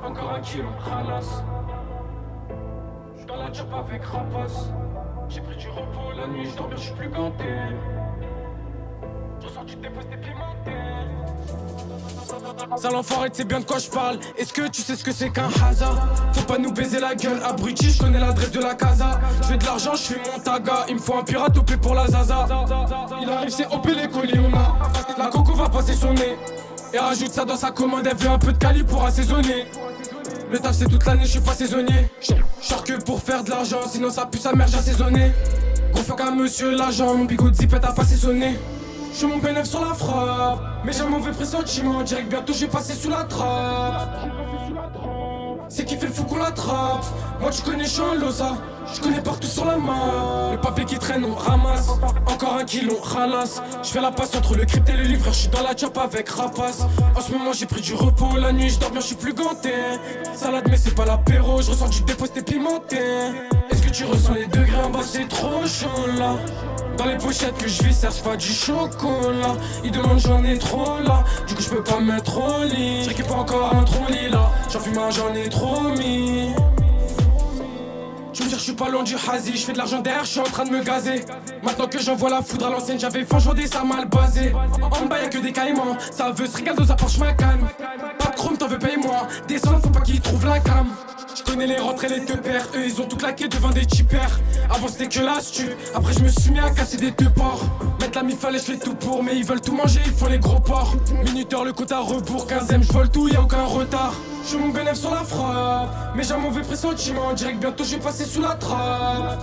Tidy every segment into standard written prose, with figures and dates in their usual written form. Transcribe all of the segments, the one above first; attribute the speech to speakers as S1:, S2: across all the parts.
S1: Encore un kilo, halas. J'suis dans la job avec rapace. J'ai pris du repos la nuit, j'dors bien, j'suis plus ganté. J'ai sorti des postes pimentés. Sale enfoiré, tu sais bien de quoi je parle. Est-ce que tu sais ce que c'est qu'un hasard? Faut pas nous baiser la gueule, abruti, je connais l'adresse de la casa. Je fais de l'argent, je suis mon taga. Il me faut un pirate OP pour la zaza. Il arrive, c'est OP les colis, on a. La coco va passer son nez. Et rajoute ça dans sa commande, elle veut un peu de cali pour assaisonner. Le taf c'est toute l'année, je suis pas saisonnier. J'sors que pour faire de l'argent, sinon ça pue sa mère, j'ai assaisonné. Gros fuck à monsieur l'agent, mon bigot de zipette a pas saisonné. J'suis mon bénéf sur la frappe, mais j'ai un mauvais pressentiment. Direct bientôt j'ai passé sous la trappe. C'est qui fait le fou qu'on l'attrape. Moi tu connais, j'suis un losa. J'connais partout sur la main. Le papier qui traîne on ramasse. Encore un kilo, ralasse. J'fais la passe entre le crypte et le livreur. J'suis dans la chop avec rapace. En ce moment j'ai pris du repos. La nuit j'dors bien, j'suis plus ganté. Salade mais c'est pas l'apéro. J'ressens du dépôt, c'est pimenté. Est-ce que tu ressens les degrés en bas? C'est trop chaud là. Dans les pochettes que je vis, serve pas du chocolat. Ils demandent j'en ai trop là. Du coup je peux pas me mettre au lit. Je récupère encore un tronc là. J'en fume un, j'en ai trop mis. Tu me dire je suis pas loin du hazy. Je fais de l'argent derrière, je suis en train de me gazer. Maintenant que j'envoie la foudre à l'ancienne, j'avais faim, j'vendais ça mal basé. En bas y'a que des caïmans. Ça veut se regarder à Porsche Macan. Pas de chrome, t'en veux paye-moi. Descends, faut pas qu'ils trouvent la cam. Je connais les rentrées, les deux pères. Eux ils ont tout claqué devant des chippers. Avant c'était que l'astu. Après je me suis mis à casser des deux porcs. Mettre la mifale et je fais tout pour. Mais ils veulent tout manger, il faut les gros porcs. Minuteur, le compte à rebours. 15ème, je vole tout, y'a aucun retard. Je suis mon bénéf sur la frappe. Mais j'ai un mauvais pressentiment. Direct bientôt je vais passer sous la trappe.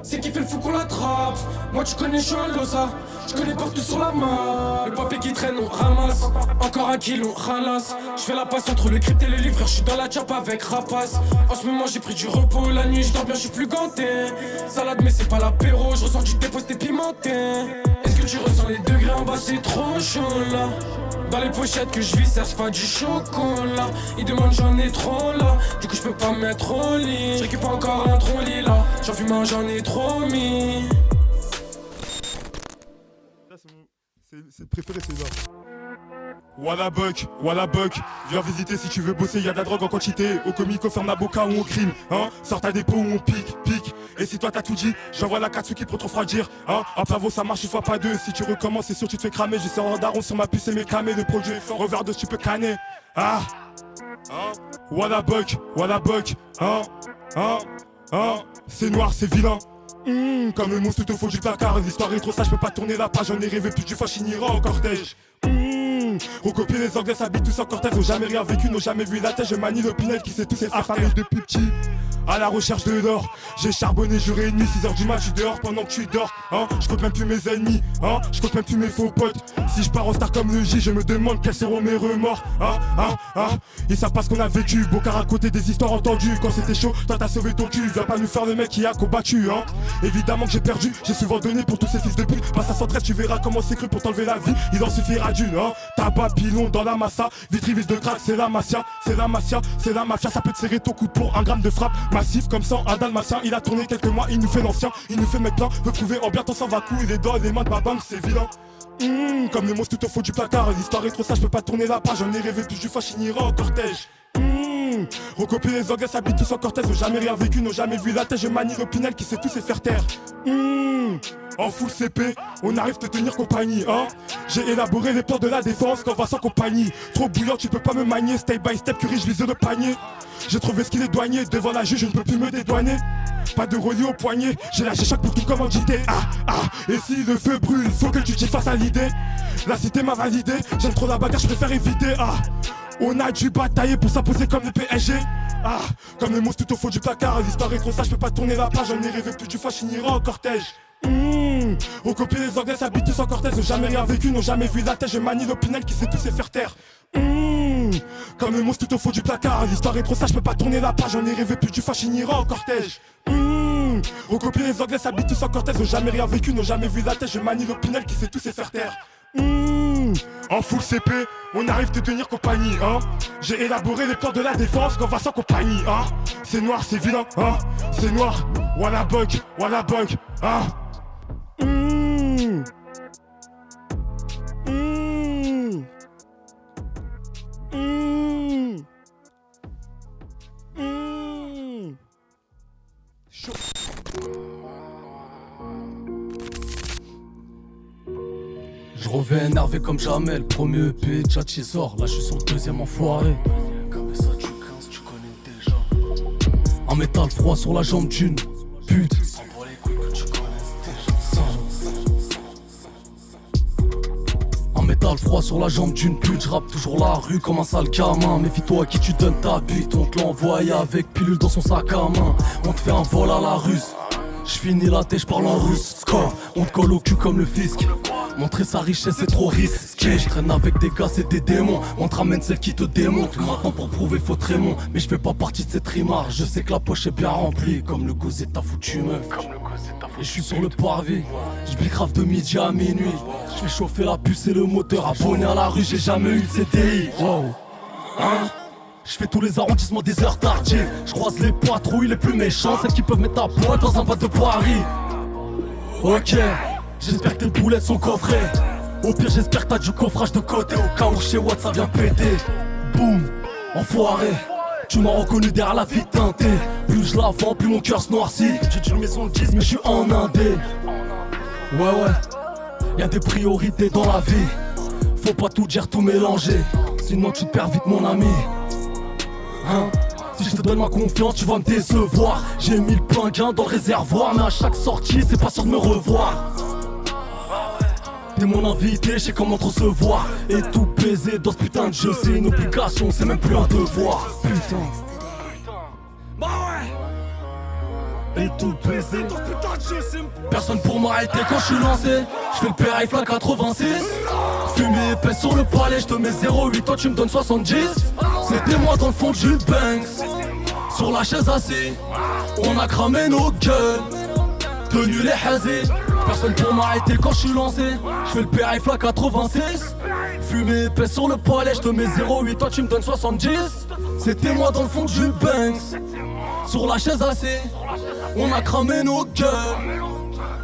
S1: C'est qui fait le fou qu'on l'attrape. Moi tu connais, je suis un losa. Je connais partout sur la main. Le papier qui traîne on ramasse. Encore un kilo, ralasse. Je fais la passe entre le crypte et le livreur. Je suis dans la chop avec rapace. En ce moment j'ai pris du repos. La nuit je dors bien, je suis plus ganté. Salade mais c'est pas l'apéro. Je ressens du dépôt, c'est pimenté. Est-ce que tu ressens les degrés en bas? C'est trop chaud là. Dans les pochettes que je vis, serve pas du chocolat. Ils demandent j'en ai trop là. Du coup je peux pas me mettre au lit. Je récupère encore un tronc là. J'en fume un, j'en ai trop mis.
S2: Là c'est le préféré, c'est là. Walla Buck, viens visiter si tu veux bosser, y'a de la drogue en quantité. Au comico, ferme la boca ou on crime, hein. Sors ta dépôt ou on pique. Et si toi t'as tout dit, j'envoie la Katsuki pour te refroidir, hein. Un pavot ça marche une fois pas deux, si tu recommences c'est sûr tu te fais cramer. J'essaie en daron sur ma puce et mes camés. Le produit est fort, overdose tu peux canner. Ah, hein. Walla Buck, hein. C'est noir, c'est vilain. Comme le monstre tout au fond du placard. L'histoire est trop sage, je peux pas tourner la page. J'en ai rêvé plus du fois, finira en cortège. Recopier les anglais, s'habillent tous en cortège. N'ont jamais rien vécu, n'ont jamais vu la tête. Je manie le pinel qui sait tous ses affamés depuis petit. À la recherche de l'or, j'ai charbonné jour et nuit. 6h du match, je suis dehors pendant que tu dors, hein. Je compte même plus mes ennemis, hein. Je compte même plus mes faux potes. Si je pars en star comme le J, je me demande quels seront mes remords, hein. Ils savent pas ce qu'on a vécu, beau qu'à raconter des histoires entendues. Quand c'était chaud, toi t'as sauvé ton cul. Viens pas nous faire le mec qui a combattu, hein. Évidemment que j'ai perdu, j'ai souvent donné pour tous ces fils de pute. Passe à 113, tu verras comment c'est cru pour t'enlever la vie. Il en suffira d'une, hein. Tabac, pilon dans la massa, vitrivis de crack, c'est la mafia. Ça peut te serrer ton coup pour un gramme de frappe. Massif comme ça, un dalmatien, il a tourné quelques mois, il nous fait l'ancien, il nous fait mettre plein, veut prouver en bien, ton sang va couler les doigts, les mains de ma banque, c'est vilain. Comme le monstre tout au fond du placard, l'histoire est trop sage, je peux pas tourner la page, j'en ai rêvé plus du fois, finira en cortège. Recopier les anglais, s'habillent tous en cortège, n'ont jamais rien vécu, n'ont jamais vu la tête, je manie le pinel qui sait tous se faire taire. En full CP, on arrive te tenir compagnie, hein. J'ai élaboré les plans de la défense quand on va sans compagnie. Trop bouillant, tu peux pas me manier, step by step, curie, je vise le panier. J'ai trouvé ce qu'il est douanier, devant la juge, je ne peux plus me dédouaner. Pas de relier au poignet, j'ai lâché chaque pour tout commandité. Et si le feu brûle, faut que tu t'y fasses à l'idée. La cité m'a validé, j'aime trop la bagarre, je préfère éviter. On a dû batailler pour s'imposer comme le PSG. Comme les monstres tout au fond du placard, l'histoire est trop sage, je peux pas tourner la page, j'en ai rêvé plus du fois, je finirai en cortège. Recopier les anglais, s'habillent tous en cortège, n'ont jamais rien vécu, n'ont jamais vu la tête, je manie le pinel qui sait tous se faire taire. Comme le monstre tout au fond du placard, l'histoire est trop sage, je peux pas tourner la page, j'en ai rêvé plus du fois, je finirai en cortège. Recopier les anglais, s'habillent tous en cortège, n'ont jamais rien vécu, n'ont jamais vu la tête, je manie le pinel qui sait tous se faire taire. En full CP, on arrive te tenir compagnie, hein. J'ai élaboré les plans de la défense quand on va sans compagnie, hein. C'est noir, c'est vilain, hein. C'est noir, Walla Buck, hein.
S1: reviens énervé comme jamais. Le premier EP, Tchatchi sort. Là, je suis sur le deuxième enfoiré.
S3: Comme ça, tu 15, tu connais déjà.
S1: Un métal froid sur la jambe d'une pute.
S3: Sans pour les couilles que tu connaisses déjà.
S1: Un métal froid sur la jambe d'une pute. J'rappe toujours la rue comme un sale gamin. Méfie-toi à qui tu donnes ta bite. On te l'envoie avec pilule dans son sac à main. On te fait un vol à la russe. J'finis la tête, j'parle en russe. Score, on te colle au cul comme le fisc. Montrer sa richesse c'est trop risqué. Je traîne avec des gars c'est des démons. On te ramène celle qui te démonte. Maintenant pour prouver faut Trémont. Mais je fais pas partie de cette rimard. Je sais que la poche est bien remplie. Comme le gosé ta foutu meuf. Et je suis sur le parvis. Je grave de midi à minuit. Je fais chauffer la puce et le moteur. Abonné à la rue j'ai jamais eu le CDI. Wow. Hein? Je fais tous les arrondissements des heures tardives. Je croise les patrouilles les plus méchants. Celles qui peuvent mettre ta boîte dans un bac de Paris. Ok, j'espère que tes boulettes sont coffrées. Au pire j'espère que t'as du coffrage de côté. Au cas où chez Watt ça vient péter. Boum, enfoiré. Tu m'as reconnu derrière la vie teintée. Plus je la vends, plus mon cœur se noircit. J'ai d'une maison de 10 mais je suis en indé. Ouais, y'a des priorités dans la vie. Faut pas tout dire, tout mélanger. Sinon tu te perds vite mon ami. Hein? Si je te donne ma confiance, tu vas me décevoir. J'ai mis le pinguen dans le réservoir. Mais à chaque sortie, c'est pas sûr de me revoir. T'es mon invité, je sais comment te recevoir. Et tout baiser dans ce putain de jeu, c'est une obligation, c'est même plus un devoir. Putain. Bah ouais. Et tout baiser dans ce putain de jeu, c'est... Personne pour m'arrêter quand je suis lancé. Je fais le périph' à 86. Fumée épaisse sur le palais, je te mets 0,8, toi tu me donnes 70. C'était moi dans le fond du Banks. Sur la chaise assis, on a cramé nos gueules. Tenu les hazés. Personne pour m'arrêter quand je suis lancé. Je fais le périph' à 86. Fumée épaisse sur le palais, je te mets 0,8, toi tu me donnes 70. C'était moi dans le fond du Banks. Sur la chaise assis, on a cramé nos gueules.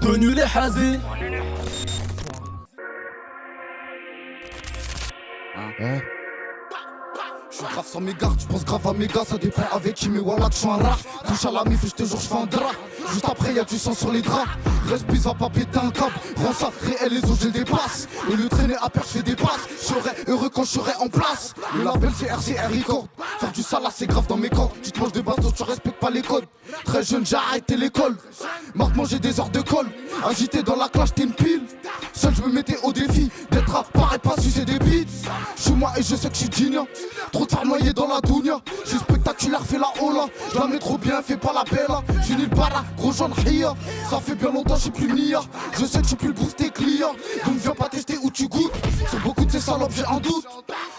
S1: Tenu les hazés.
S4: Je suis grave sans mes gardes, je pense grave à mes gars, ça dépend avec qui, mais voilà que je suis un rat. Touche à la mif et je te jure je fais un drap. Juste après y'a du sang sur les draps. Respire va pas péter un câble. Rends ça réel, les autres je les dépasse. Et le traîner à perdre, je fais des passes. Je serai heureux quand je serai en place. Le label c'est RCR Record. Faire du sale c'est grave dans mes cordes. Tu te manges de bateau, tu respectes pas les codes. Très jeune j'ai arrêté l'école. Maintenant j'ai des heures de colle. Agité dans la classe t'es une pile. Seul je me mettais au défi d'être à part et pas sucer des bites. Je suis moi et je sais que je suis digne. Trop de faire noyer dans la dounia. Je suis spectaculaire, fais la hola. Je la mets trop bien, fais pas la bella. J'ai ni le bara, gros Jean Ria. Ça fait bien longtemps, je suis plus Nia. Je sais que je suis plus le booster client. Donc viens pas tester où tu goûtes. Sur beaucoup de ces salopes, j'ai un doute.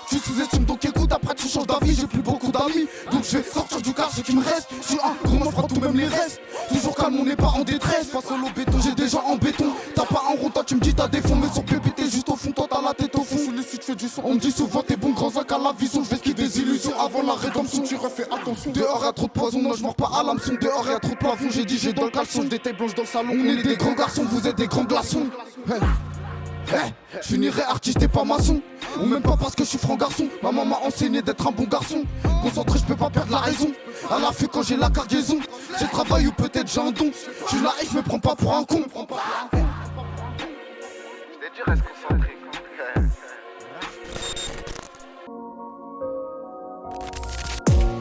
S4: Tu sous-estimes donc écoute, après tu changes d'avis. J'ai plus beaucoup d'amis. Donc je vais sortir du quartier qui me reste. Je suis un gros, moi je prends tout même les restes. Toujours calme, on n'est pas en détresse. Pas seul au béton, j'ai des gens en béton. T'as pas un rond, toi tu me dis t'as des fonds. Mais sur PPT juste au fond, toi t'as la tête au fond. Si tu fais du son, on me dit souvent t'es bon grand zinc à la vision. Je vais skier des illusions avant la rédemption. Tu refais attention. Dehors y'a trop de poison, moi je mords pas à l'hameçon. Dehors y'a trop de plafond, j'ai dit j'ai dans le caleçon. J'ai des tailles blanches dans le salon. On est des grands garçons, vous êtes des grands glaçons. Je finirai artiste et pas maçon. Ou même pas parce que je suis franc garçon. Ma maman m'a enseigné d'être un bon garçon. Concentré, je peux pas perdre la raison. À la fin quand j'ai la cargaison. J'ai le travail ou peut-être j'ai un don. Je suis là et je me prends pas pour un con.
S3: Je t'ai dit reste concentré.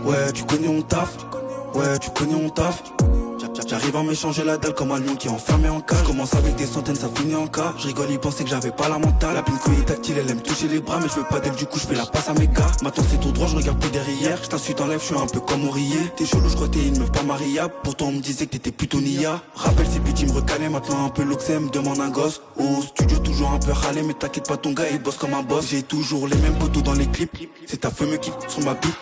S5: Ouais, tu connais on taf. Ouais, tu connais on taf. J'arrive à m'échanger la dalle comme un lion qui est enfermé en cage. Commence avec des centaines, ça finit en cas. Je rigole, ils pensaient que j'avais pas la mentale. La pinouille est tactile, elle aime toucher les bras. Mais je veux pas d'elle, du coup je fais la passe à mes gars. Maintenant c'est tout droit, je regarde plus derrière. Je t'insulte en live, je suis un peu comme Aurier. T'es chelou, je crois que t'es une meuf pas mariable. Pourtant on me disait que t'étais plutôt Nia. Rappelle ces petits me recalait, maintenant un peu l'oxem, demande un gosse. Au studio toujours un peu râlé, mais t'inquiète pas, ton gars il bosse comme un boss. J'ai toujours les mêmes potos dans les clips. C'est ta femme qui sur ma bite.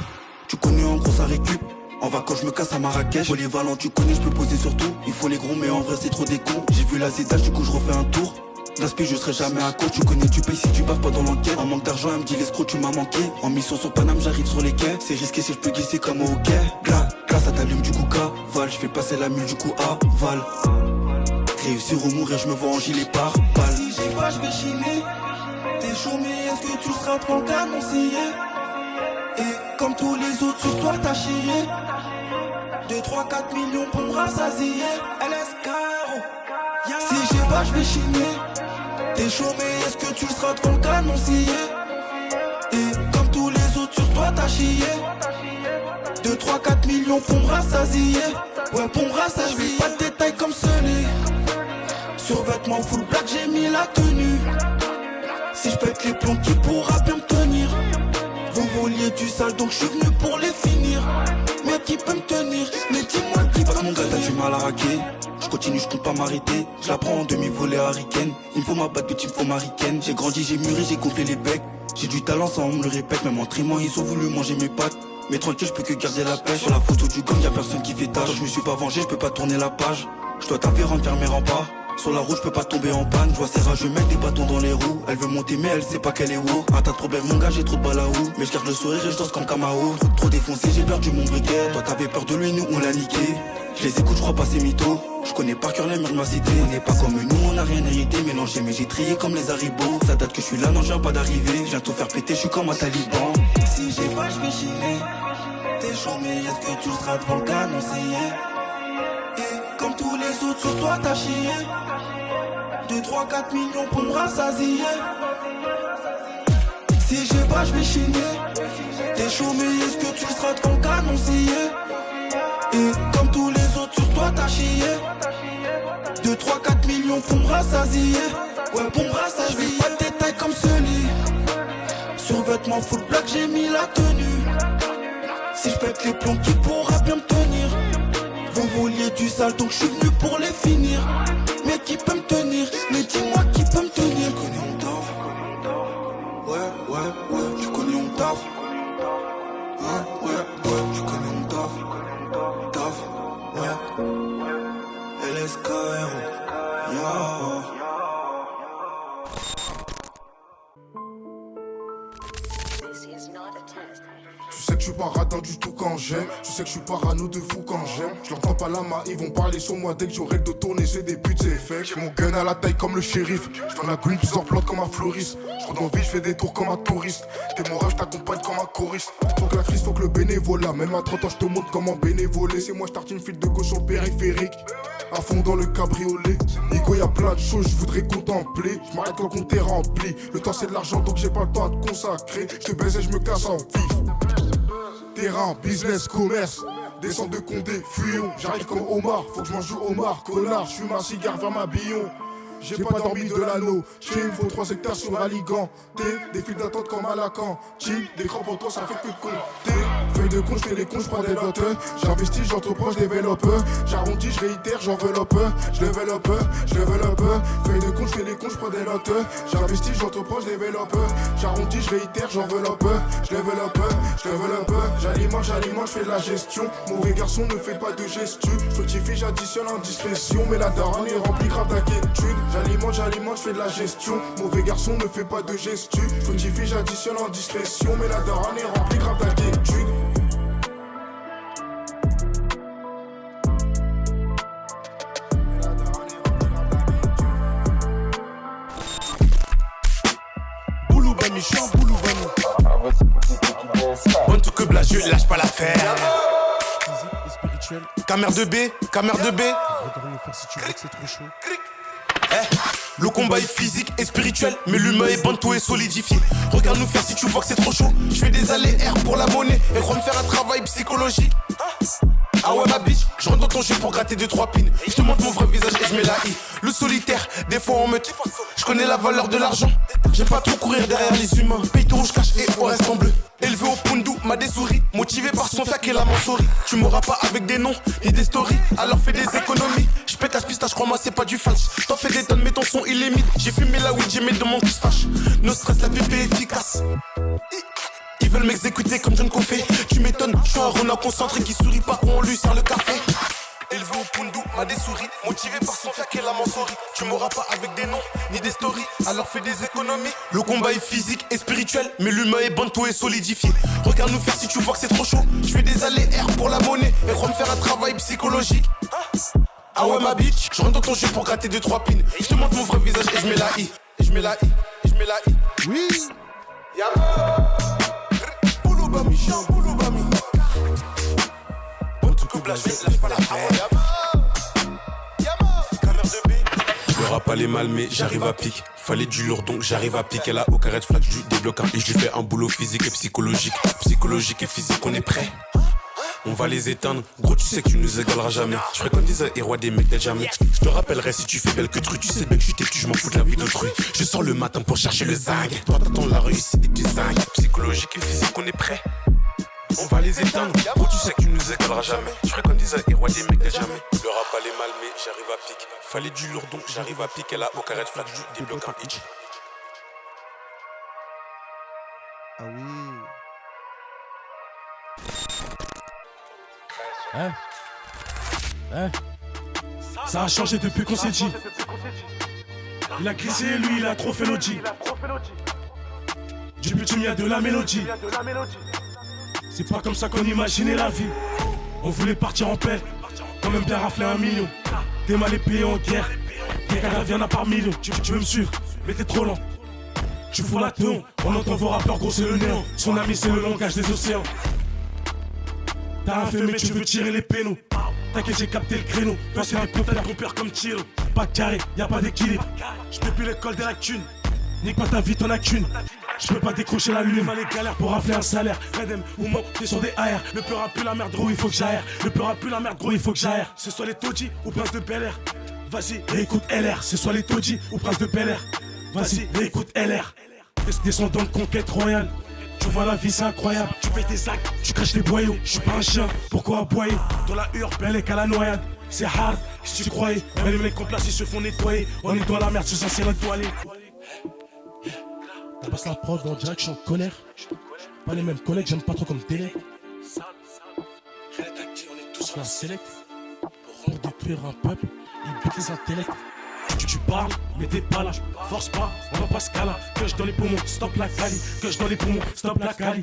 S5: Tu connais en gros ça récup. En vacances je me casse à Marrakech. Polyvalent tu connais, je peux poser sur tout. Il faut les gros mais en vrai c'est trop des cons. J'ai vu la zétage, du coup je refais un tour. L'inspi je serai jamais à court. Tu connais, tu payes si tu baves pas dans l'enquête. En manque d'argent elle me dit l'escroc tu m'as manqué. En mission sur Paname j'arrive sur les quais. C'est risqué si je peux glisser comme au hockey. Glace ça t'allume du coup cavale. Je fais passer la mule du coup aval. Réussir ou mourir je me vois en gilet par balle.
S6: Si j'ai pas je vais chiner. T'es chaud mais est-ce que tu seras prêt qu'à m'enseigner? Et comme tous les autres sur toi t'as chié. 2, 3, 4 millions pour me rassasier. LS Caro. Si j'ai pas je vais chiner. T'es chaud mais est-ce que tu le seras devant le canoncier? Et comme tous les autres sur toi t'as chié. 2, 3, 4 millions pour me rassasier. Ouais pour me rassasier. Pas de détails comme Sully. Sur vêtements full black j'ai mis la tenue. Si je pète les plombs qui pourra bien me tenir. Vous vouliez du sale donc je suis venu pour les finir. Mais qui peut me tenir? Mais dis-moi qui peut me tenir? Mon gars t'as du mal à raquer. Je continue, je compte pas m'arrêter. Je la prends en demi-volée hurricane. Il me faut ma batte de type américaine. J'ai grandi, j'ai mûri, j'ai gonflé les becs. J'ai du talent, ça on me le répète. Même en trimant, ils ont voulu manger mes pattes. Mais tranquille, je peux que garder la pêche. Sur la photo du gang, y'a personne qui fait tâche. Quand je me suis pas vengé, je peux pas tourner la page. Je dois taper, faire mes remparts. Sur la route, je peux pas tomber en panne. Je vois ces rageux mettre des bâtons dans les roues. Elle veut monter, mais elle sait pas qu'elle est haut. Un tas de problèmes, mon gars, j'ai trop de balles à où. Mais je garde le sourire et je danse comme Kamao. Trop défoncé, j'ai perdu mon briquet. Toi, t'avais peur de lui, nous, on l'a niqué. Je les écoute, je crois pas c'est mytho. Je connais par cœur les murs de ma cité. On n'est pas comme nous, on a rien hérité. Mélangé, mais j'ai trié comme les haribots. Ça date que je suis là, non, je viens pas d'arriver. Je viens tout faire péter, je suis comme un taliban. Si j'ai pas, je vais chiner. T'es chaud, mais est-ce que tu seras devant le canoncier? Et comme tous les autres, sur toi t'as chié. 2, 3, 4 millions pour me rassasier. Si j'ai pas, je vais chiner. T'es chaud, mais est-ce que tu seras devant le canoncier? Et comme tous les autres, sur toi t'as chié. 2, 3, 4 millions pour me rassasier. Ouais, pour me rassasier. Pas de détails comme Sully. Sur vêtements full black, j'ai mis la tenue. Si je pète les plombs, qui pourra bien me tenir? Vous vouliez du sale, donc je suis venu pour les finir. Mais qui peut me tenir? Mais dis-moi qui peut me tenir? Tu connais on taf. Ouais, tu connais on taf. Hein, ouais, tu connais on taf. Ouais. LSKR. Yeah.
S7: Tu sais que je suis pas radin du tout quand j'aime. Tu sais que je suis parano de fou quand j'aime. Je l'entends pas la main, ils vont parler sur moi dès que j'aurai le dos tourné. J'ai des buts, c'est fait. J'ai mon gun à la taille comme le shérif. Je fais la green, plusieurs plantes comme un fleuriste. Je rentre en vie, je fais des tours comme un touriste. T'es mon rêve, je t'accompagne comme un choriste. Faut que la crise, faut que le bénévolat. Même à 30 ans, je te montre comment bénévoler. C'est moi, je tarte une file de gauche sur le périphérique. À fond dans le cabriolet. Nico, y'a plein de choses, je voudrais contempler. Je m'arrête quand le compte est rempli. Le temps c'est de l'argent, donc j'ai pas le temps à te consacrer. Je te baise et je me casse en vif. Terrain, business, commerce. Descends de Condé, fuyons. J'arrive comme Omar, faut que je mange du homard. Connard, je fume un cigare vers ma billon. J'ai pas dormi de l'anneau. Il me faut 3 hectares sur Alicante. Des files d'attente comme à Lacan. Des crampes pour toi, ça fait que de compter. Feuille de con, je fais les cons, je prends des notes. J'investis, j'entreprends, je développe. J'arrondis, je réitère, j'enveloppe. Je développe. Feuille de con, je fais les cons, je prends des notes. J'investis, j'entreprends, je développe. J'arrondis, je réitère, j'enveloppe. Je développe. J'alimente, je fais de la gestion. Mauvais garçon, ne fais pas de gestu. Fructifie, j'additionne en discrétion. Mais la daronne est remplie grave d'inquiétude. J'alimente, je fais de la gestion. Mauvais garçon, ne fais pas de gestu. Fructifie, j'additionne en discrétion. Mais la daronne est remplie grave d'inquiétude.
S2: Bouloubami, je suis un Bouloubami. Bonne tout que blague, lâche pas l'affaire.
S7: Physique et spirituel.
S2: Camère de B.
S7: Regarde le faire si tu vois que c'est trop chaud.
S2: Le combat est physique et spirituel, mais l'humain est bantou et solidifié. Regarde nous faire si tu vois que c'est trop chaud. Je fais des allers-r pour la monnaie et crois me faire un travail psychologique. Ah ouais ma bitch, je rentre dans ton jeu pour gratter 2-3 pins. Je te montre mon vrai visage et je mets la i. Le solitaire, des fois on meute. Je connais la valeur de l'argent. J'aime pas trop courir derrière les humains. Paye ton rouge cash et on reste en bleu. Élevé au Pundu, m'a des souris. Motivé par son fiac et la mansouris. Tu m'auras pas avec des noms et des stories. Alors fais des économies. Je pète la pistache, crois-moi c'est pas du falche. T'en fais des tonnes mais ton son il est mid. J'ai fumé la weed, j'ai mes demandes qui se fâchent. No stress, la pépé efficace. Ils veulent m'exécuter comme John Coffey. Tu m'étonnes, je suis un renard concentré qui sourit pas quand on lui sert le café. Élevé au Pundu, m'a des souris. Motivé par son fiac et la mansouris. Tu m'auras pas avec des noms ni des stories. Alors fais des économies. Le combat est physique et spirituel, mais l'humain est bantou et solidifié. Regarde nous faire si tu vois que c'est trop chaud. Je fais des allers-r pour la monnaie et crois me faire un travail psychologique. Ah ouais ma bitch, je rentre dans ton jeu pour gratter 2-3 pins. Je te montre mon vrai visage et je mets la i.
S7: Oui.
S2: Bouloubami, je suis un Bouloubami. Bonne tout que blague, lâche pas l'affaire. Le rap a les
S8: mal mais j'arrive à pic. Fallait du lourd donc j'arrive à pic. Elle a aucun red flag, je débloque un et je lui fais un boulot physique et psychologique. Psychologique et physique, on est prêt. On va les éteindre, gros tu sais que tu nous égaleras jamais. Je fréquente des héros des mecs d'être jamais. Je te rappellerai si tu fais belle que truc. Tu sais bien que je suis têtu, je m'en fous de la vie d'autrui. Je sors le matin pour chercher le zinc. Toi t'attends la rue, c'est des petits zincs. Psychologique et physique, on est prêt. On va les éteindre, gros tu sais que tu nous égaleras jamais. Je fréquente des héros des mecs d'être jamais. Le rap allait mal mais j'arrive à pic. Fallait du lourd donc j'arrive à pic. Elle a aucun red flag, je débloque un hitch.
S9: Ah oui.
S2: Ça a changé depuis qu'on s'est dit. Il a glissé, lui, il a trop fait l'audi. Du but, il y a de la mélodie. C'est pas comme ça qu'on imaginait la vie. On voulait partir en paix, quand même bien rafler 1 million. T'es mal payé en guerre, tes cadavres viennent à par millions. Tu veux me suivre, mais t'es trop lent. Tu fous la teon, on entend vos rappeurs grosser le néant. Son ami c'est le langage des océans. T'as rien fait mais tu veux tirer les pénaux. T'inquiète j'ai capté le créneau. Toi c'est des putains de compères comme Tiro. Pas de carré, y'a pas d'équilibre. J'peux le col de la thune. Nique pas ta vie, t'en as qu'une. J'peux pas décrocher la lune. Mal les galères pour rafler un salaire. Redem ou monter sur des AR. Le peur a plus la merde gros, il faut que j'aère. Le peur a plus la merde gros, il faut que j'aère. Ce soit les Todji ou Prince de Bel Air. Vas-y, écoute LR. Ce soit les Todji ou Prince de Bel Air. Vas-y, écoute LR. Descendant de conquête royale. Tu vois la vie c'est incroyable. Tu payes tes sacs, tu craches tes boyaux. Je suis pas un chien, pourquoi aboyer? Dans la hurle, belle et qu'à la noyade. C'est hard, si tu croyais. Mais les mecs en place ils se font nettoyer. On est dans la merde, c'est censé l'étoiler. T'as passé la prod, on dirait que je suis en colère. Pas les mêmes collègues, j'aime pas trop comme télé. On est tous la select. Pour détruire un peuple, ils butent les intellects. Tu parles, mais t'es pas là, force pas, on va pas se caler. Que je dans les poumons, stop la cali. Que je dans les poumons, stop la cali.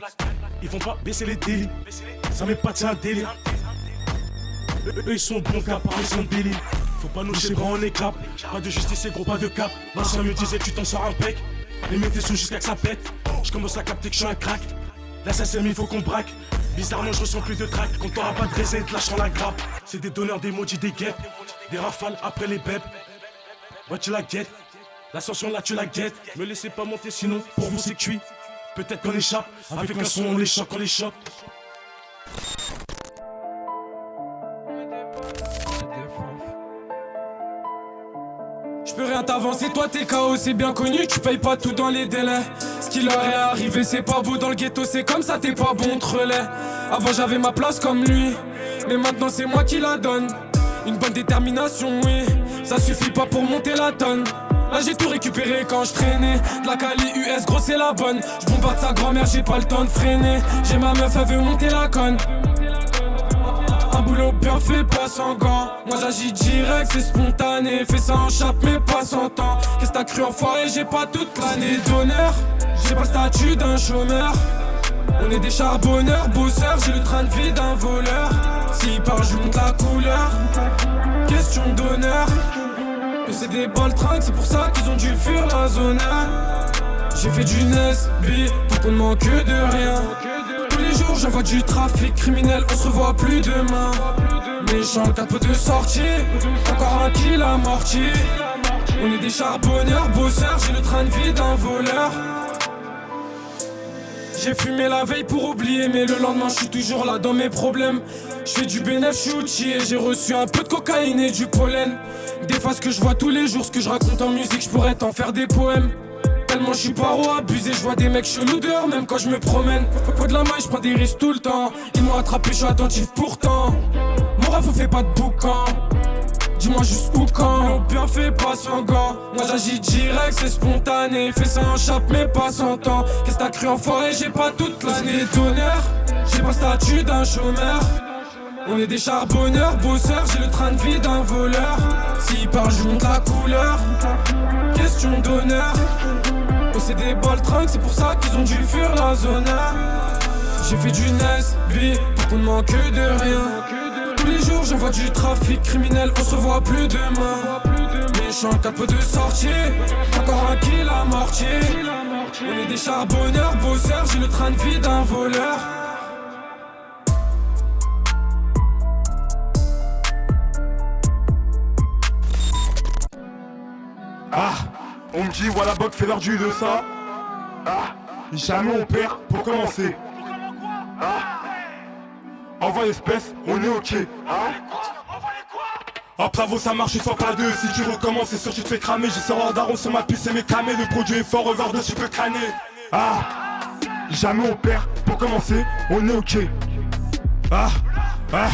S2: Ils vont pas baisser les délits, ça met pas de c'est un délire. Eux ils sont bons qu'à parler, ils sont délices. Faut pas nous chez gros, on éclape. Pas de justice et gros, pas de cap. L'ancien me disait tu t'en sors un pec. Les mecs t'es sous jusqu'à que ça pète. Je commence à capter que je suis un crack. L'assassin il faut qu'on braque. Bizarrement je ressens plus de trac. Quand t'auras pas de raisin, te lâcheront la grappe. C'est des donneurs d'emojis, des guêpes. Des rafales après les bêpes. Ouais tu la guettes, l'ascension là tu la guettes. Me laissez pas monter sinon pour vous c'est cuit. Peut-être qu'on échappe, avec un son on les choque, on les choque.
S1: J'peux rien t'avancer, toi t'es KO, c'est bien connu, tu payes pas tout dans les délais. Ce qui leur est arrivé c'est pas beau dans le ghetto, c'est comme ça, t'es pas bon entre relais. Avant j'avais ma place comme lui, mais maintenant c'est moi qui la donne. Une bonne détermination, oui, ça suffit pas pour monter la tonne. Là j'ai tout récupéré quand je traînais. De la Cali US, gros c'est la bonne. Je bombarde sa grand-mère, j'ai pas le temps de freiner. J'ai ma meuf, elle veut monter la conne. Un boulot bien fait, pas sans gants. Moi j'agis direct, c'est spontané. Fais ça en chape, mais pas sans temps. Qu'est-ce que t'as cru enfoiré, j'ai pas toute l'année d'honneur. J'ai pas le statut d'un chômeur. On est des charbonneurs, bosseurs. J'ai le train de vie d'un voleur. S'il part, je monte la couleur. Question d'honneur. Que c'est des baltringues, c'est pour ça qu'ils ont dû fuir la zone. J'ai fait du Nesby, pour qu'on ne manque de rien. Tous les jours j'envoie du trafic criminel, on se revoit plus demain. Méchant, 4 pots de sortie, encore un kill amorti. On est des charbonneurs, bosseurs, j'ai le train de vie d'un voleur. J'ai fumé la veille pour oublier, mais le lendemain je suis toujours là dans mes problèmes. Je fais du bénéf, je suis outillé, j'ai reçu un peu de cocaïne et du pollen. Des fois ce que je vois tous les jours, ce que je raconte en musique, je pourrais t'en faire des poèmes. Tellement je suis paro abusé, je vois des mecs chelous dehors même quand je me promène. Faut de la maille, je prends des risques tout le temps. Ils m'ont attrapé, je suis attentif pourtant. Mon raf, on fait pas de boucan. Dis-moi juste où quand. Bien fait, pas sans gants. Moi j'agis direct, c'est spontané. Fais ça en chape, mais pas sans temps. Qu'est-ce que t'as cru enfoiré, j'ai pas toute l'année d'honneur. J'ai pas le statut d'un chômeur. On est des charbonneurs, bosseurs. J'ai le train de vie d'un voleur. S'il part, je monte la couleur. Question d'honneur. Oh, c'est des baltringues, c'est pour ça qu'ils ont dû fuir la zone. J'ai fait du Nesby, pour qu'on ne manque de rien. Tous les jours j'envoie du trafic criminel, on se revoit plus demain. Méchant, 4 pots de sortie, encore un kill amorti. On est des charbonneurs, bosseurs, j'ai le train de vie d'un voleur.
S2: On me dit voilà Boc fait l'heure du de ça. Ah, jamais on perd pour commencer. Ah, envoie l'espèce, on est ok. Ah, hop bravo ça marche une fois pas deux. Si tu recommences c'est sûr tu te fais cramer. J'ai sort daron sur ma puce et mes camés. Le produit est fort, overdose tu peux crâner. Ah, jamais on perd pour commencer, on est ok. Ah, ah,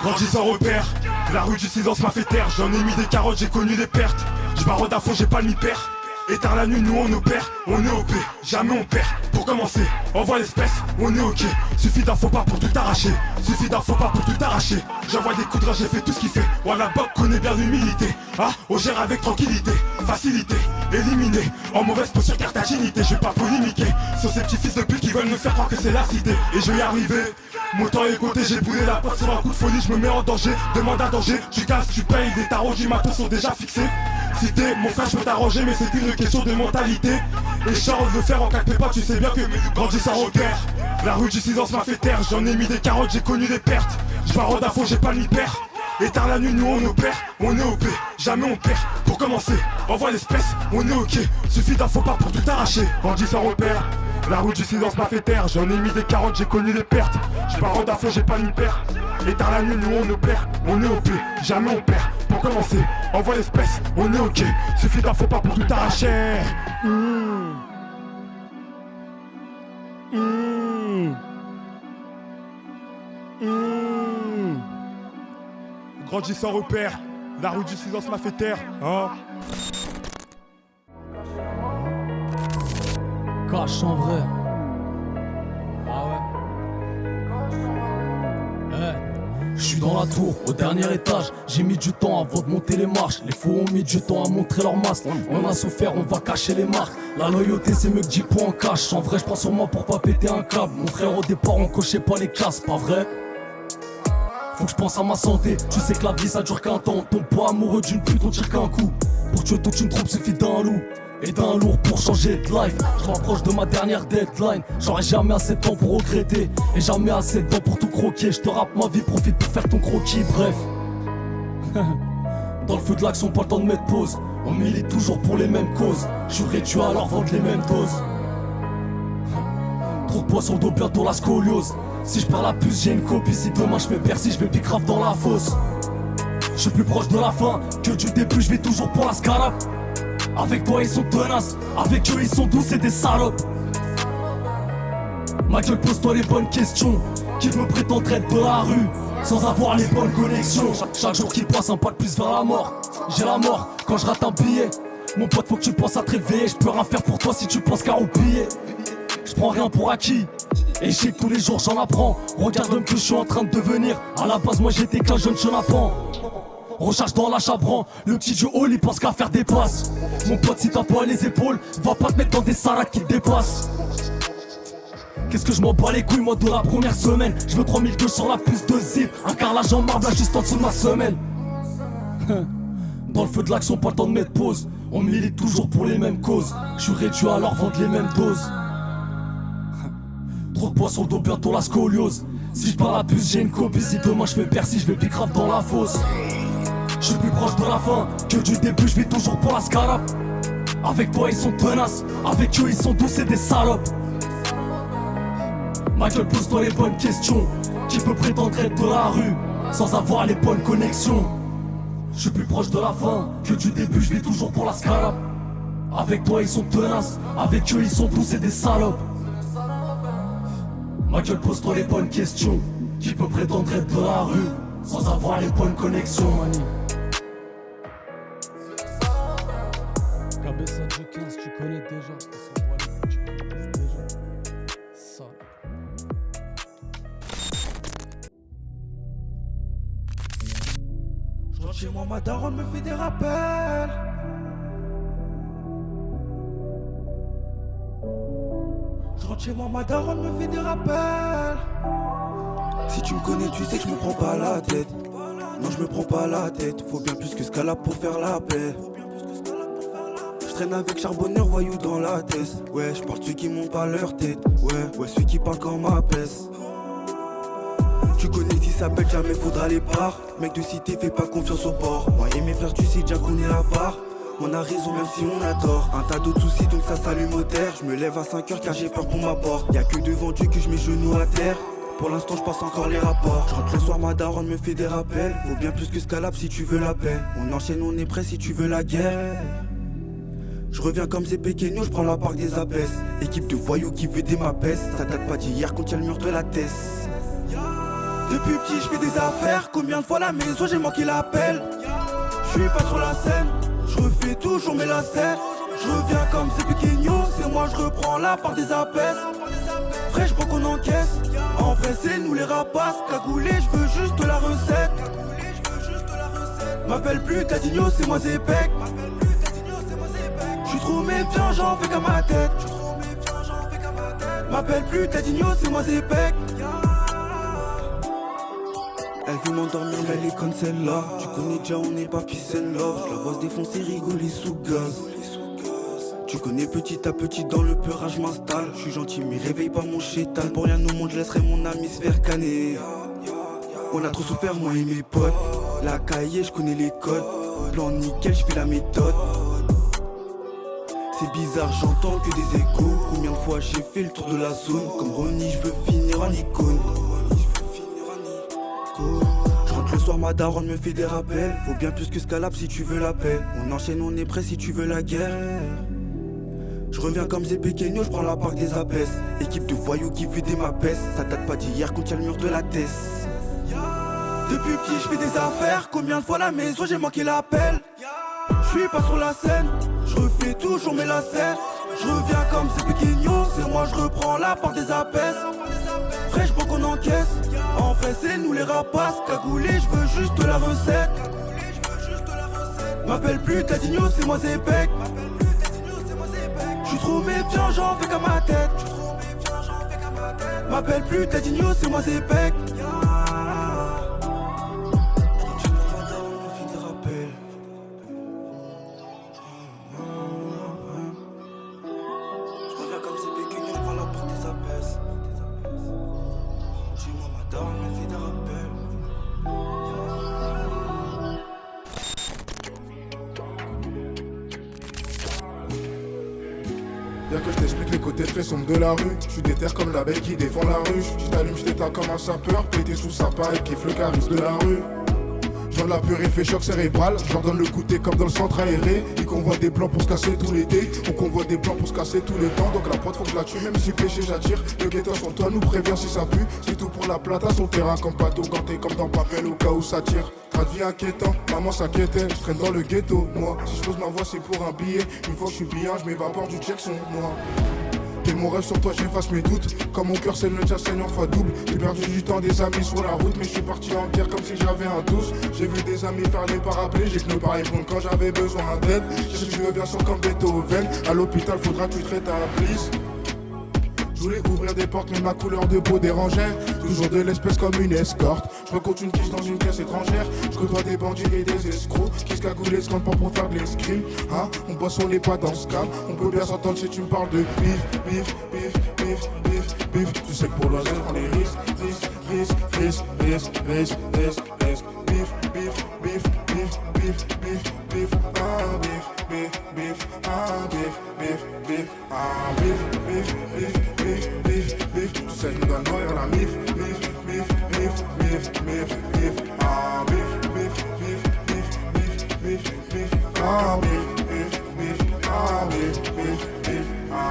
S2: grandi sans repère. La rue du silence m'a fait taire. J'en ai mis des carottes, j'ai connu des pertes. J'barode à fond, j'ai pas le mi-père. Éteins la nuit, nous on opère, on est OP, jamais on perd. Pour commencer, envoie l'espèce, on est ok. Suffit d'un faux pas pour tout arracher. Suffit d'un faux pas pour tout arracher. J'envoie des coups de rage, j'ai fait tout ce qu'il fait. Voilà Boc connaît bien l'humilité. Ah, on gère avec tranquillité, facilité, éliminé. En mauvaise posture cartaginité, je vais pas polémiquer sur ces petits fils de pute qui veulent me faire croire que c'est la cité. Et je vais y arriver. Mon temps est compté, j'ai boulé la porte sur un coup de folie, je me mets en danger, demande à danger, tu casses, tu payes, des tarots du matos sont déjà fixés. Si t'es mon frère je peux t'arranger mais c'est qu'une question de mentalité. Et Charles veut faire en 4 pas, tu sais bien que grandis sans repère. La rue du silence m'a fait taire, j'en ai mis des carottes, j'ai connu des pertes. J'barode à fond, j'ai pas le mi-père. Éteins la nuit, nous on opère, on est OP, jamais on perd. Pour commencer, envoie l'espèce, on est ok. Suffit d'un faux pas pour tout arracher. Grandis sans repère. La route du silence m'a fait taire, j'en ai mis des carottes, j'ai connu des pertes. J'barode à fond, j'ai pas ni père. Éteins la nuit, nous on opère, on est OP, jamais on perd. Pour commencer, envoie l'espèce, on est ok. Suffit d'un faux pas pour tout arracher. Grandis sans repère, la route du silence m'a fait taire, hein.
S1: Cache en vrai. Ah ouais. Je suis dans la tour, au dernier étage. J'ai mis du temps avant de monter les marches. Les fous ont mis du temps à montrer leur masque. On a souffert, on va cacher les marques. La loyauté c'est mieux que 10 points en cash. En vrai je prends sur moi pour pas péter un câble. Mon frère au départ on cochait pas les cases, pas vrai? Faut que je pense à ma santé. Tu sais que la vie ça dure qu'un temps. On tombe pas amoureux d'une pute, on tire qu'un coup. Pour tuer toute une troupe suffit d'un loup et d'un lourd pour changer de life. Je m'approche de ma dernière deadline. J'aurai jamais assez de temps pour regretter et jamais assez de temps pour tout croquer. Je te rappe ma vie, profite pour faire ton croquis. Bref, dans le feu de l'action, pas le temps de mettre pause. On milite toujours pour les mêmes causes. Je suis réduit à leur vendre les mêmes doses. Trop de poids sur le dos, bientôt la scoliose. Si je perds la puce, j'ai une copie. Si demain je fais Bercy, je vais pique grave dans la fosse. Je suis plus proche de la fin que du début, je vais toujours pour la scalap. Avec toi ils sont tenaces, avec eux ils sont doux, c'est des salopes. Ma gueule, pose-toi les bonnes questions. Qui me prétendrait de la rue sans avoir les bonnes connexions? Chaque jour qui passe, un pas de plus vers la mort. J'ai la mort quand je rate un billet. Mon pote, faut que tu penses à te réveiller. Je peux rien faire pour toi si tu penses qu'à roupiller. Je prends rien pour acquis. Et j'ai tous les jours j'en apprends. Regarde-moi que je suis en train de devenir. À la base moi j'étais qu'un jeune chenapan. Recharge dans la chabran, le petit du hall il pense qu'à faire des passes. Mon pote si t'as pas les épaules, va pas te mettre dans des salades qui te dépassent. Qu'est-ce que je m'en bats les couilles moi de la première semaine. Je veux 3000 gueules sur la puce de zip. Un carrelage en marbre là juste en dessous de ma semelle. Dans le feu de l'action pas le temps de mettre pause. On milite toujours pour les mêmes causes. Je suis réduit à leur vendre les mêmes doses. Trop de poids sur le dos, bientôt la scoliose. Si je parle la puce j'ai une copie. Si demain je fais Bercy, je vais pique grave dans la fosse. Je suis plus proche de la fin que du début, je vis toujours pour la scalap. Avec toi ils sont tenaces, avec eux ils sont doux, c'est des salopes. Ma gueule, pose-toi les bonnes questions. Qui peut prétendre être de la rue sans avoir les bonnes connexions? Je suis plus proche de la fin que du début, je vis toujours pour la scalap. Avec toi ils sont tenaces, avec eux ils sont doux, c'est des salopes. Ma gueule, pose-toi les bonnes questions. Qui peut prétendre être de la rue sans avoir les bonnes connexions, mani? Cabessa de 15, tu connais déjà. Ça.
S6: Je rentre chez moi, ma daronne me fait des rappels. Je rentre chez moi, ma daronne me fait des rappels. Si tu me connais, tu sais que je me prends pas la tête. Non, je me prends pas la tête. Faut bien plus que ce qu'elle a pour faire la paix. Je traîne avec charbonneur, voyou dans la tête. Ouais, je parle de ceux qui montent pas leur tête. Ouais, ceux qui parlent quand ma pèse. Tu connais si ça belle, jamais faudra les parts. Mec de cité, fais pas confiance au port. Moi et mes frères, tu sais déjà qu'on est à part.
S5: On a raison même si on a tort. Un tas d'autres soucis donc ça s'allume au terre. Je me lève à 5h car j'ai peur pour ma porte. Y'a que devant Dieu que je mets genoux à terre. Pour l'instant je passe encore les rapports. Je rentre le soir, ma daronne me fait des rappels. Faut bien plus que Scalab si tu veux la paix. On enchaîne, on est prêt si tu veux la guerre. Je reviens comme c'est Pequeño, je prends la part des abesses. Équipe de voyous qui veut des mapes. Ça date pas d'hier quand y'a le mur de la Tess. Depuis petit je fais des affaires. Combien de fois la maison j'ai manqué l'appel. Je suis pas sur la scène. Je refais toujours mes lacets. Je reviens comme c'est Pequeño. C'est moi je reprends la part des abesses. Fraîche pour qu'on encaisse. En vrai c'est nous les rapaces. Cagoulé je veux juste la recette. M'appelle plus Tadigno, c'est moi Zepek. J'suis trop méfiant, j'en fais qu'à ma tête. M'appelle plus Tadigno, c'est moi Zepek. Elle veut m'endormir, elle est comme celle-là. Tu connais déjà, on n'est pas peace and love. Je la vois se défoncer, rigoler sous gaz. Tu connais petit à petit dans le peurage m'installe. Je suis gentil mais réveille pas mon chétan. Pour rien au monde je laisserai mon ami se faire canner. On a trop souffert moi et mes potes. La cahier je connais les codes. Plan nickel je fais la méthode. C'est bizarre j'entends que des échos. Combien de fois j'ai fait le tour de la zone. Comme Ronnie je veux finir en icône. Je rentre le soir, ma daronne me fait des rappels. Faut bien plus que Scalab si tu veux la paix. On enchaîne, on est prêt si tu veux la guerre. Je reviens comme c'est Pequeño, je prends la part des abesses. Équipe de voyous qui fait des mapes. Ça date pas d'hier quand y'a le mur de la Tess. Depuis petit je fais des affaires. Combien de fois la maison j'ai manqué l'appel. Je suis pas sur la scène. Je refais toujours mes lacets. Je reviens comme c'est Pequeño. C'est moi je reprends la part des abesses. Fraîche pour qu'on encaisse. En vrai c'est nous les rapaces. Cagoulé je veux juste la recette. M'appelle plus Tadigno, c'est moi Zepek. J'suis trop méfiant, j'en fais qu'à ma tête. M'appelle plus Tadigno, c'est moi Zepek.
S7: Bien que je t'explique les côtés très sombres de la rue. Je suis déter comme l'abeille qui défend la ruche. Je t'allume, je t'éteins comme un sapeur. Pété sous sa paille, kiffe le charisme de la rue. J'en la purée fait choc cérébral. J'en donne le goûter comme dans le centre aéré. Ils convoient des plans pour se casser tout l'été. On convoit des plans pour se casser tout le temps. Donc la prod faut que je la tue, même si péché j'attire. Le guetteur sur toi nous prévient si ça pue. C'est tout pour la plata sur le terrain comme bateau ganté. Comme dans Papel au cas où ça tire. Train de vie inquiétant, maman s'inquiétait. Je traîne dans le ghetto, moi. Si je pose ma voix c'est pour un billet. Une fois que je suis bien, je m'évapore du Jackson, moi. Et mon rêve sur toi j'efface mes doutes. Comme mon cœur c'est le tien Seigneur fois double. J'ai perdu du temps des amis sur la route. Mais je suis parti en guerre comme si j'avais un 12. J'ai vu des amis faire les paraplés. J'ai que ne pas répondre quand j'avais besoin d'aide. Si tu veux bien sûr comme Beethoven. À l'hôpital faudra que tu te rétablisses. Je voulais ouvrir des portes mais ma couleur de peau dérangeait. Toujours de l'espèce comme une escorte. Je recompte une quiche dans une caisse étrangère. Je côtoie des bandits et des escrocs qui se cagoulent et se rendent pas pour faire de l'escrime. Hein, on bosse on n'est pas dans ce cas. On peut bien s'entendre si tu me parles de bif, bif, bif, bif, bif, bif. Tu sais que pour l'oiseau on est risque, risque, risque, risque, risque, risque, risque, risque. Bif, bif, bif, bif, bif, bif, bif. Ah bif, bif, bif, ah bif, bif, bif, ah bif, bif, bif, bif, bif, bif. Tu sais que nous donne nourrir la mif, bif, bif, bif, bif, bif, bif. Ah bif, bif, bif, bif, bif, bif, bif. Ah bif, bif, bif, ah bif, bif, bif, ah.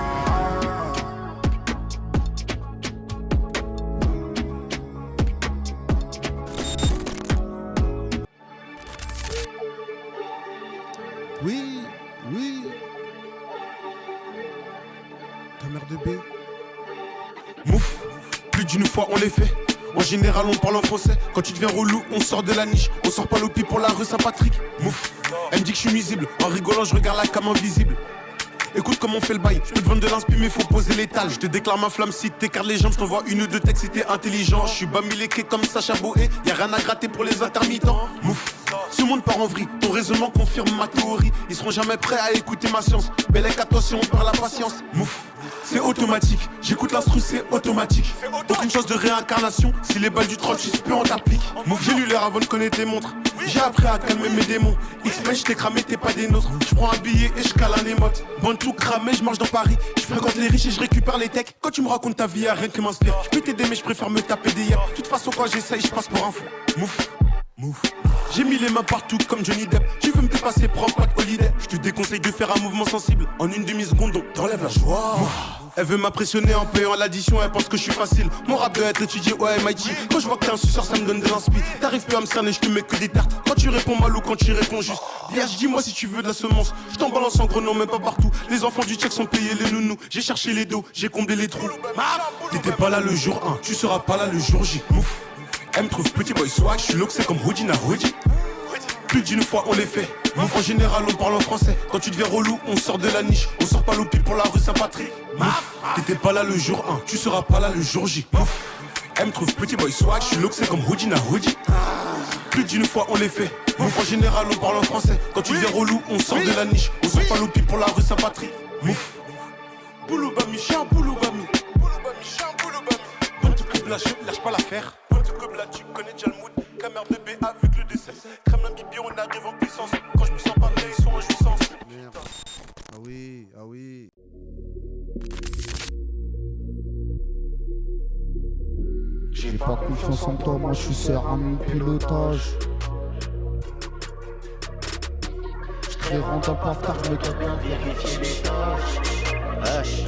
S9: Oui, oui. Ta mère de B.
S8: Mouf, plus d'une fois on les fait. En général on parle en français. Quand tu deviens relou on sort de la niche. On sort pas l'opi pour la rue Saint-Patrick. Mouf, elle me dit que je suis nuisible. En rigolant je regarde la cam invisible. Écoute comment on fait le bail. Je peux te vendre de l'inspi mais faut poser l'étal. Je te déclare ma flamme si t'écartes les jambes. Je t'envoie une ou deux textes si t'es intelligent. Je suis bamileke comme Sacha Boé. Y'a rien à gratter pour les intermittents. Mouf, Ce monde part en vrille, ton raisonnement confirme ma théorie. Ils seront jamais prêts à écouter ma science. Bellec à toi si on perd la patience. Mouf, c'est automatique, j'écoute l'instru, c'est automatique. Aucune chance de réincarnation, si les balles du troll, je suis peu on t'applique. Mouf, j'ai lu l'air avant de connaître tes montres. J'ai appris à calmer mes démons. X-Men, je t'ai cramé, t'es pas des nôtres. Je prends un billet et je cale un émote. Bande tout cramé, je marche dans Paris. Je fréquente les riches et je récupère les techs. Quand tu me racontes ta vie, y'a rien qui m'inspire. Je peux t'aider mais je préfère me taper des hier. De toute façon quand j'essaye, je passe pour un fou. Mouf, mouf. J'ai mis les mains partout comme Johnny Depp. Tu veux me dépasser, prends pas de holiday. Je te déconseille de faire un mouvement sensible en une demi-seconde, donc t'enlèves la joie. Elle veut m'impressionner en payant l'addition, elle pense que je suis facile. Mon rap doit être étudié au MIT. Quand je vois que t'es un suceur, ça me donne de l'inspi. T'arrives plus à me cerner, je te mets que des tartes. Quand tu réponds mal ou quand tu réponds juste. Vierge, dis-moi si tu veux de la semence. Je t'en balance en grenant, même pas partout. Les enfants du check sont payés, les nounous. J'ai cherché les dos, j'ai comblé les trous. T'étais pas là le jour 1, tu seras pas là le jour J. Mouf. Elle me trouve petit boy swag, je suis loxé comme Houdina Houdin. Plus d'une fois on les fait. Mouf en général on parle en français. Quand tu deviens relou, on sort de la niche. On sort pas l'opi pour la rue Saint-Patrick. T'étais pas là le jour 1, tu seras pas là le jour J. Mouf. Elle me trouve petit boy swag, je suis loxé comme Houdina Houdin. Plus d'une fois on les fait. Mouf en général on parle en français. Quand tu deviens relou, on sort de la niche. On sort pas l'opi pour la rue Saint-Patrick. Mouf. Bouloubami, chien, Bouloubami. Bonne club là, je lâche pas l'affaire. Bonne club là, tu connais déjà le mood. Camère de B avec le décès. Kremlin Bibi, on arrive en puissance. Quand je me sens pas bien, ils sont en jouissance.
S9: Merde. Ah oui, ah oui.
S4: J'ai pas confiance en toi, moi je suis serein de mon pilotage. Je rentre pas tard, je me dois bien vérifier les tâches.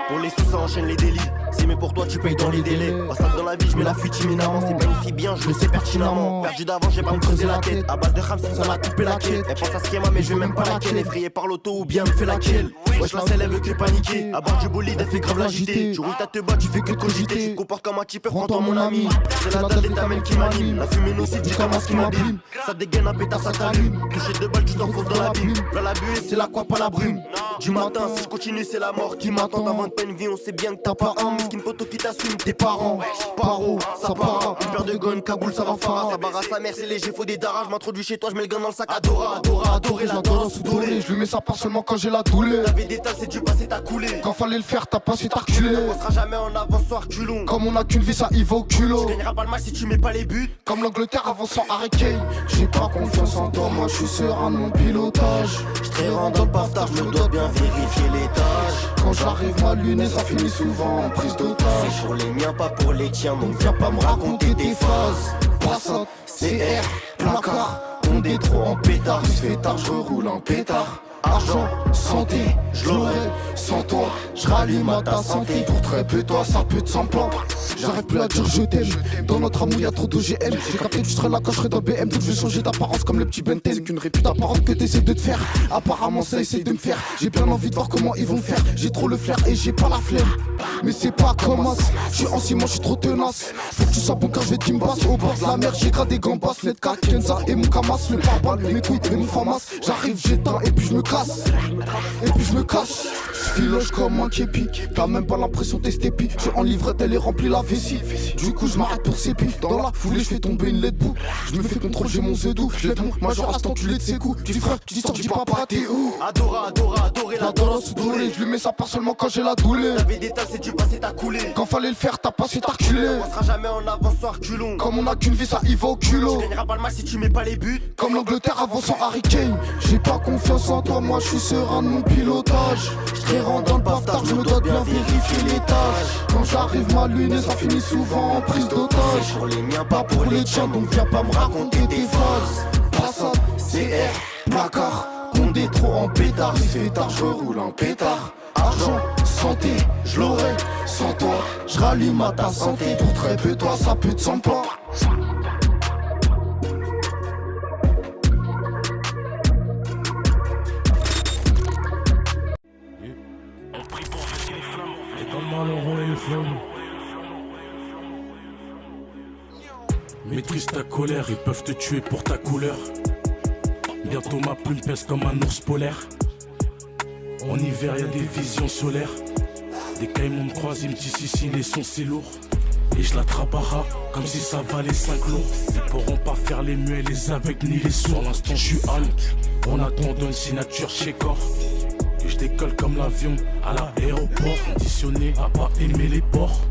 S10: Pour les sous ça enchaîne les délits. Si mais pour toi tu payes dans les délais. Pas ça dans la vie, je mets la fuite imminemment. C'est pas une fille bien, je le sais pertinemment. Perdu d'avant, j'ai pas me creuser la tête. À base de Ramsey, ça m'a coupé la quête. Elle pense à schéma mais je vais même pas la ken. Effrayé par l'auto ou bien me fait la kill. Wesh la selle elle veut que paniquer. À bord du bolide elle fait grave l'agiter. Tu roules ta te bats, tu fais que cogiter. Tu te comportes comme un tipeur, prends-toi mon ami. C'est la dalle des tamels qui m'anime. La fumée nocive, dis comment ce qui m'abîme. Ça dégaine un pétard, ça t'allume. Toucher deux balles, tu t'enfonces dans l'abîme. Là la buée, c'est la quoi, pas la brume. Du matin, si je continue, c'est la mort qui m'attend. Avant de pas une vie, on sait bien que t'as pas un miskin poteau qui t'assume. Tes parents, paro, ça part. Une paire de guns, Kaboul, ça va faire. Ça barre à sa mère, c'est léger, faut des darras. Je m'introduis chez toi, je mets le gun dans le sac. Adora, adora, adoré, la danse sous doré.
S4: Je lui mets ça pas seulement quand j'ai la douleur.
S10: T'avais des tasses, c'est du passé, t'as coulé.
S4: Quand fallait le faire, t'as passé, t'as reculé.
S10: On sera jamais en avance, soir culon.
S4: Comme on a qu'une vie, ça y va au culot.
S10: Tu gagneras pas le match si tu mets pas les buts.
S4: Comme l'Angleterre avant sans Harry Kane. J'ai pas confiance en toi, moi je suis serein de mon pilotage.
S10: J't'ai rendu dans le bâtard, je me dois bien vérifier les tâches.
S4: Quand j'arrive ma lune et ça finit souvent en prise d'otage.
S10: C'est pour les miens, pas pour les tiens, donc viens pas me raconter tes phases.
S4: Passat, CR, placard, on est trop en pétard. Il se fait tard, je roule en pétard. Argent, santé, je l'aurais. Sans toi, je rallume à ta santé. Pour très peu, toi, ça peut sans plan. J'arrête plus à dire je t'aime. Dans notre amour, y'a trop d'OGM. J'ai capté que tu serais là quand je serais dans BM. Donc je vais changer d'apparence comme le petit Benten. C'est qu'une répute apparente que t'essaies de te faire. Apparemment, ça essaie de me faire. J'ai bien envie de voir comment ils vont faire. J'ai trop le flair et j'ai pas la flemme. Mais c'est pas comme as. Je suis en ciment, je suis trop tenace. Faut que tu sois bon car je vais t'imbasse. Au bord de la mer, j'ai gradé gambas. Netka, Kenza et mon Kamas. Le pare-balles, mes couilles et mon famas. J'arrive, j'éteins et puis je me casse. Et puis je me casse. Filoche comme un képi. T'as même pas l'impression de tester pi. Je suis en livrette, elle est remplie la vessie. Du coup je m'arrête pour ses pis. Dans la foulée je fais tomber une lettre boue. Je me fais contrôle, j'ai mon zedou. Je l'aide mon major instant tu l'aides de ses coups. Tu frère, tu sors, dis papa t'es où?
S10: Adora, adora, adoré
S4: la danse sous doré. Je lui mets ça pas seulement quand j'ai la douleur.
S10: T'avais des tasses, c'est du passé, t'as coulé.
S4: Quand fallait le faire, t'as passé, t'as reculé.
S10: On sera jamais en avance, soir culon.
S4: Comme on a qu'une vie, ça y va au culot.
S10: Tu gagneras pas le match si tu mets pas les buts.
S4: Comme l'Angleterre avant sans Harry Kane. J'ai pas confiance en toi, moi je suis serein de mon pilotage. Je rentre dans le bâtard, je me dois bien vérifier les tâches. Quand j'arrive ma lune et ça finit souvent en prise d'otage.
S10: C'est pour les miens, pas pour les tiens, donc viens pas me raconter tes phases.
S4: Passat, CR, placard, on est trop en pétard. Il fait tard, je roule en pétard. Argent, santé, je l'aurais. Sans toi, je rallume à ta santé. Pour très peu, toi, ça peut te sans pas.
S8: Maîtrise ta colère, ils peuvent te tuer pour ta couleur. Bientôt ma plume pèse comme un ours polaire. En hiver y'a des visions solaires. Des caïmans me croisent, ils me disent ici les sons c'est lourd.
S1: et je l'attraperai comme si ça valait 5 lourds. Ils pourront pas faire les muets, les aveugles ni les sourds. Pour l'instant je suis Hulk, on attend une signature chez Corps. Et je décolle comme l'avion à l'aéroport. Conditionné à pas aimer les ports.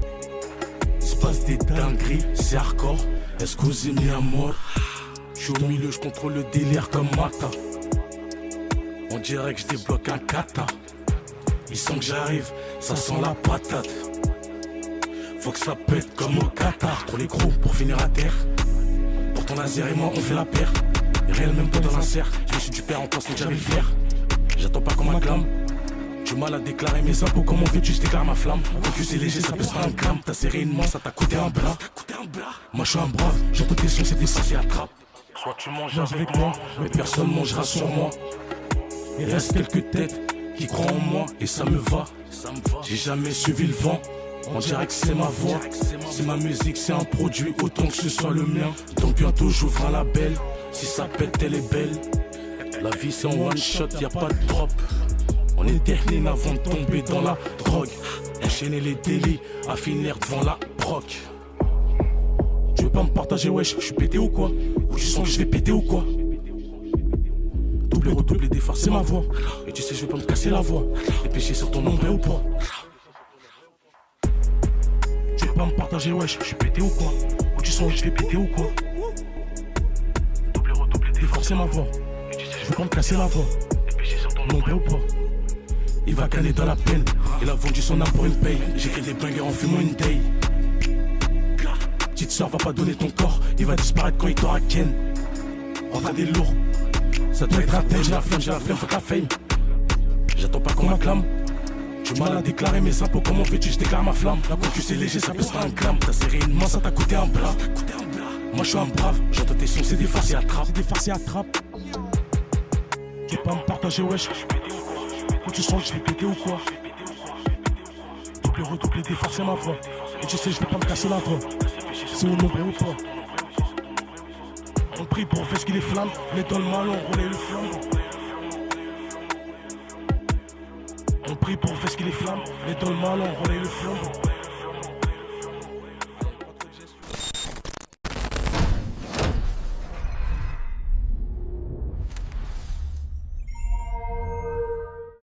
S1: Il se passe des dingueries, c'est hardcore. Est-ce que vous aimez à mort? Je suis au milieu, je contrôle le délire comme Mata. On dirait que je débloque un kata. Ils sentent que j'arrive, ça sent la patate. Faut que ça pète comme au Qatar. Trop les gros pour finir à terre. Pour ton laser et moi on fait la paire. Et réel même pas dans l'insert. Je me suis du père en pensant que j'avais le flair. J'attends pas qu'on m'acclame. Du mal à déclarer mes impôts. Comment veux-tu je déclare ma flamme. Quand c'est léger ça pèse pas un gramme. T'as serré une main ça t'a coûté un bras. Moi je suis un brave. J'entends tes sons c'est des sorciers à trappe. Soit tu manges avec moi, mais personne mangera sur moi. Il reste quelques têtes qui croient en moi et ça me va. J'ai jamais suivi le vent. On dirait que c'est ma voix. Si ma musique c'est un produit, autant que ce soit le mien. Donc bientôt j'ouvre un label. Si ça pète elle est belle. La vie c'est en one shot, y a pas de drop. On est dernier avant de tomber dans la drogue. Enchaîner les délits, à finir devant la proc. Tu veux pas me partager wesh, je suis pété ou quoi? Ou tu sens que je vais péter ou quoi? Doubler, redoubler, défarcer ma voix. Et tu sais je vais pas me casser la voix. Et pêcher sur ton ombre ou pas? Tu veux pas me partager wesh, je suis pété ou quoi? Ou tu sens que je vais péter ou quoi? Doubler, redoubler, défarcer ma voix. Et tu sais je vais pas me casser la voix. Et pêcher sur ton ombre ou pas? Il va canner dans la peine. Il a vendu son âme pour une paye. J'écris des bangers en fumant une day. Petite sœur va pas donner ton corps. Il va disparaître quand il t'aura ken. Rentre des lourds. Ça doit être un tel. J'ai la flemme, faut la fame. J'attends pas qu'on m'acclame. J'ai mal à déclarer mes impôts. Comment fais-tu je déclare ma flamme. Quand tu sais léger ça pèse pas un gramme. T'as serré une main ça t'a coûté un bras. Moi je suis un brave. J'entends tes sons c'est des farces et attrape. C'est des farces et attrape. Tu veux pas me partager wesh. Quand tu sens que je vais péter ou quoi? Doubler, redoubler, défarcer ma voix. Et tu sais je vais pas me casser la voix. C'est au nombre ou pas? On prie pour faire ce qu'il est flamme. Mais dans le mal on relaie le flambeau. On prie pour faire ce qu'il est flamme. Mais dans le mal on relaie le flambeau.